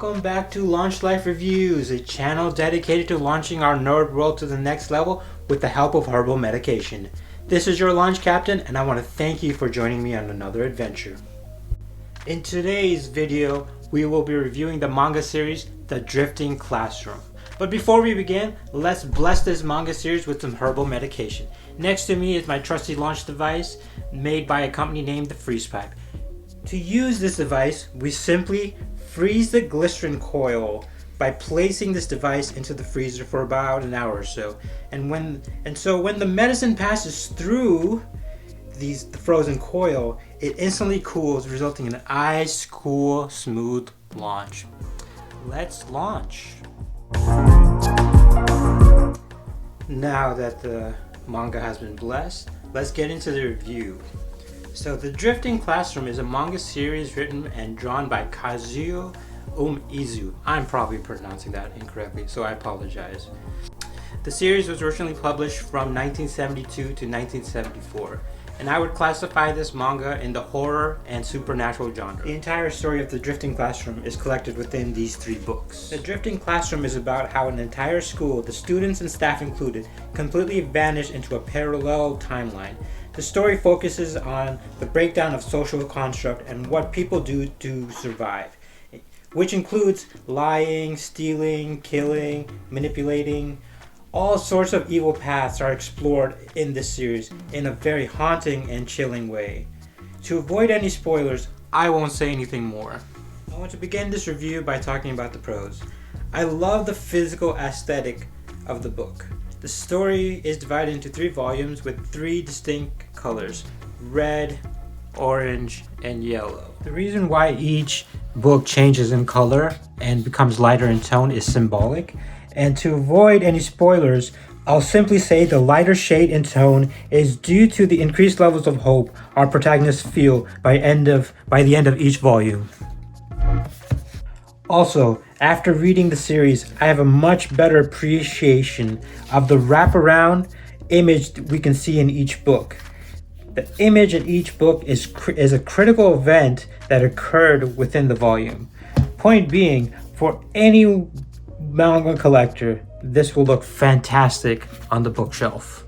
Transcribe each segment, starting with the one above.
Welcome back to Launch Life Reviews, a channel dedicated to launching our nerd world to the next level with the help of herbal medication. This is your launch captain, and I want to thank you for joining me on another adventure. In today's video, we will be reviewing the manga series, The Drifting Classroom. But before we begin, let's bless this manga series with some herbal medication. Next to me is my trusty launch device made by a company named the Freeze Pipe. To use this device, we simply freeze the glycerin coil by placing this device into the freezer for about an hour or so. So when the medicine passes through the frozen coil, it instantly cools, resulting in an ice cool, smooth launch. Let's launch. Now that the manga has been blessed, let's get into the review. So, The Drifting Classroom is a manga series written and drawn by Kazuo Umezu. I'm probably pronouncing that incorrectly, so I apologize. The series was originally published from 1972 to 1974, and I would classify this manga in the horror and supernatural genre. The entire story of The Drifting Classroom is collected within these 3 books. The Drifting Classroom is about how an entire school, the students and staff included, completely vanished into a parallel timeline. The story focuses on the breakdown of social construct and what people do to survive, which includes lying, stealing, killing, manipulating. All sorts of evil paths are explored in this series in a very haunting and chilling way. To avoid any spoilers, I won't say anything more. I want to begin this review by talking about the prose. I love the physical aesthetic of the book. The story is divided into 3 volumes with 3 distinct colors: red, orange, and yellow. The reason why each book changes in color and becomes lighter in tone is symbolic. And to avoid any spoilers, I'll simply say the lighter shade in tone is due to the increased levels of hope our protagonists feel by the end of each volume. Also, after reading the series, I have a much better appreciation of the wraparound image we can see in each book. The image in each book is a critical event that occurred within the volume. Point being, for any manga collector, this will look fantastic on the bookshelf.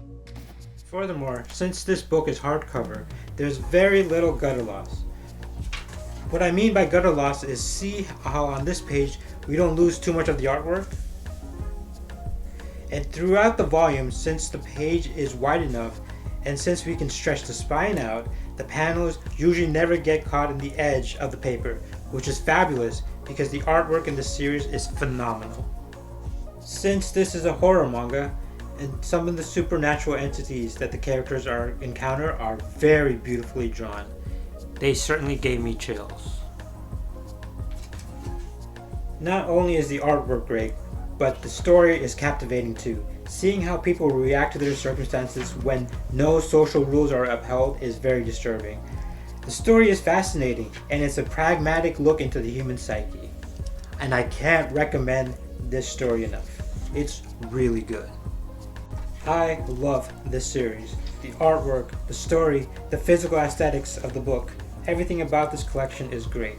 Furthermore, since this book is hardcover, there's very little gutter loss. What I mean by gutter loss is, see how on this page we don't lose too much of the artwork? And throughout the volume, since the page is wide enough and since we can stretch the spine out, the panels usually never get caught in the edge of the paper, which is fabulous because the artwork in this series is phenomenal. Since this is a horror manga, and some of the supernatural entities that the characters encounter are very beautifully drawn. They certainly gave me chills. Not only is the artwork great, but the story is captivating too. Seeing how people react to their circumstances when no social rules are upheld is very disturbing. The story is fascinating, and it's a pragmatic look into the human psyche. And I can't recommend this story enough. It's really good. I love this series. The artwork, the story, the physical aesthetics of the book. Everything about this collection is great.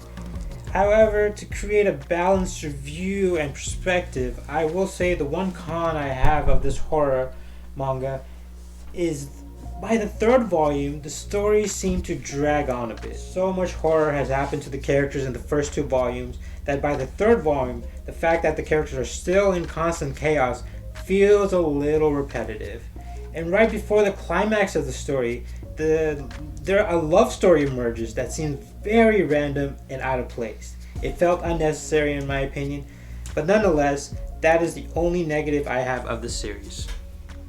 However, to create a balanced review and perspective, I will say the one con I have of this horror manga is by the 3rd volume, the story seemed to drag on a bit. So much horror has happened to the characters in the first 2 volumes that by the 3rd volume, the fact that the characters are still in constant chaos feels a little repetitive. And right before the climax of the story, a love story emerges that seems very random and out of place. It felt unnecessary in my opinion, but nonetheless, that is the only negative I have of the series.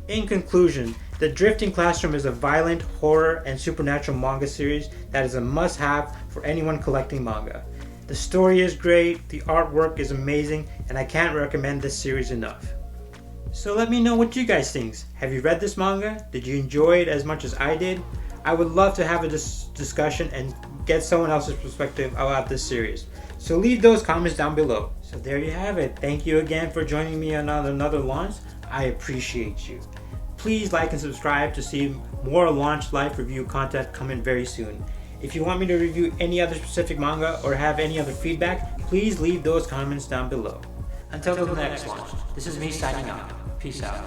In conclusion, The Drifting Classroom is a violent horror and supernatural manga series that is a must-have for anyone collecting manga. The story is great, the artwork is amazing, and I can't recommend this series enough. So let me know what you guys think. Have you read this manga? Did you enjoy it as much as I did? I would love to have a discussion and get someone else's perspective about this series. So leave those comments down below. So there you have it. Thank you again for joining me on another launch. I appreciate you. Please like and subscribe to see more Launch Life review content coming very soon. If you want me to review any other specific manga or have any other feedback, please leave those comments down below. Until the next one, this is me signing off. Peace out.